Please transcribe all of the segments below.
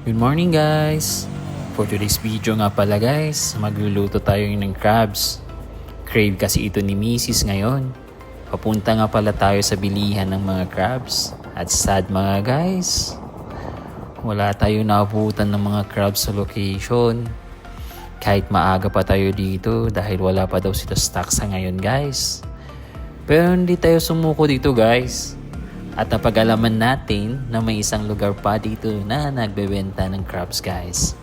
Good morning guys! For today's video nga pala guys, magluluto tayo ng crabs. Crave kasi ito ni Mrs. ngayon. Papunta nga pala tayo sa bilihan ng mga crabs. At sad mga guys, wala tayo naabutan ng mga crabs sa location. Kahit maaga pa tayo dito dahil wala pa daw sila stock sa ngayon guys. Pero hindi tayo sumuko dito guys. At napag-alaman natin na may isang lugar pa dito na nagbebenta ng crabs guys.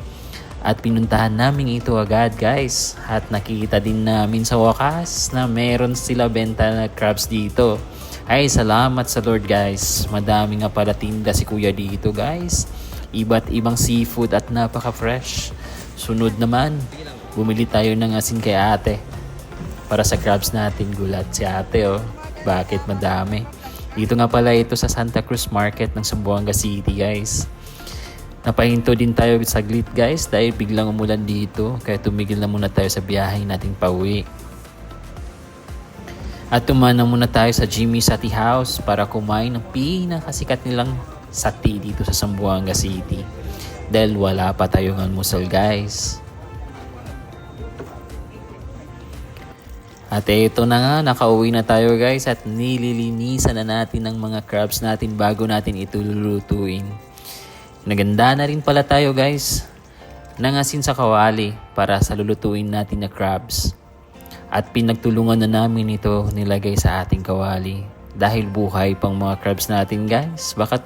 At pinuntahan namin ito agad guys. At nakita din namin sa wakas na meron sila benta na crabs dito. Ay salamat sa Lord guys. Madami nga pala tinda si kuya dito guys. Iba't ibang seafood at napaka-fresh. Sunod naman, bumili tayo ng asin kay ate. Para sa crabs natin, gulat si ate oh. Bakit madami? Dito nga pala ito sa Santa Cruz Market ng Zamboanga City guys. Napahinto din tayo saglit guys dahil biglang umulan dito. Kaya tumigil na muna tayo sa biyahe nating pauwi. At tumana muna tayo sa Jimmy Sati House para kumain ng pinakasikat nilang sati dito sa Zamboanga City. Dahil wala pa tayong almusal guys. At ito na nga, nakauwi na tayo guys at nililinisan na natin ang mga crabs natin bago natin ito lulutuin. Naganda na rin pala tayo guys ng asin sa kawali para sa lulutuin natin na crabs. At pinagtulungan na namin ito nilagay sa ating kawali. Dahil buhay pang mga crabs natin guys, baka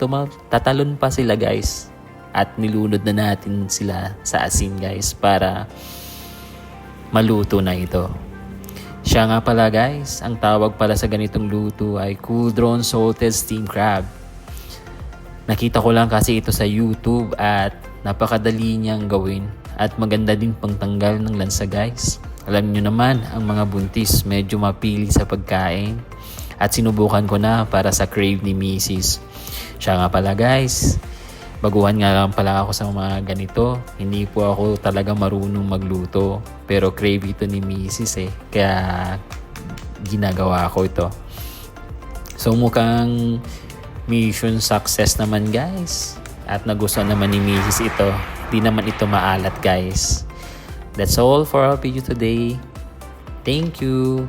tatalon pa sila guys. At nilunod na natin sila sa asin guys para maluto na ito. Siya nga pala guys, ang tawag pala sa ganitong luto ay Cauldron Salted Steamed Crab. Nakita ko lang kasi ito sa YouTube at napakadali niyang gawin at maganda din pangtanggal ng lansa guys. Alam niyo naman, ang mga buntis medyo mapili sa pagkain at sinubukan ko na para sa crave ni Mrs. Siya nga pala guys, baguhan nga lang pala ako sa mga ganito. Hindi po ako talaga marunong magluto. Pero crave ito ni Mrs. Kaya ginagawa ko ito. So mukhang mission success naman guys. At nagustuhan naman ni Mrs. ito. Di naman ito maalat guys. That's all for our video today. Thank you.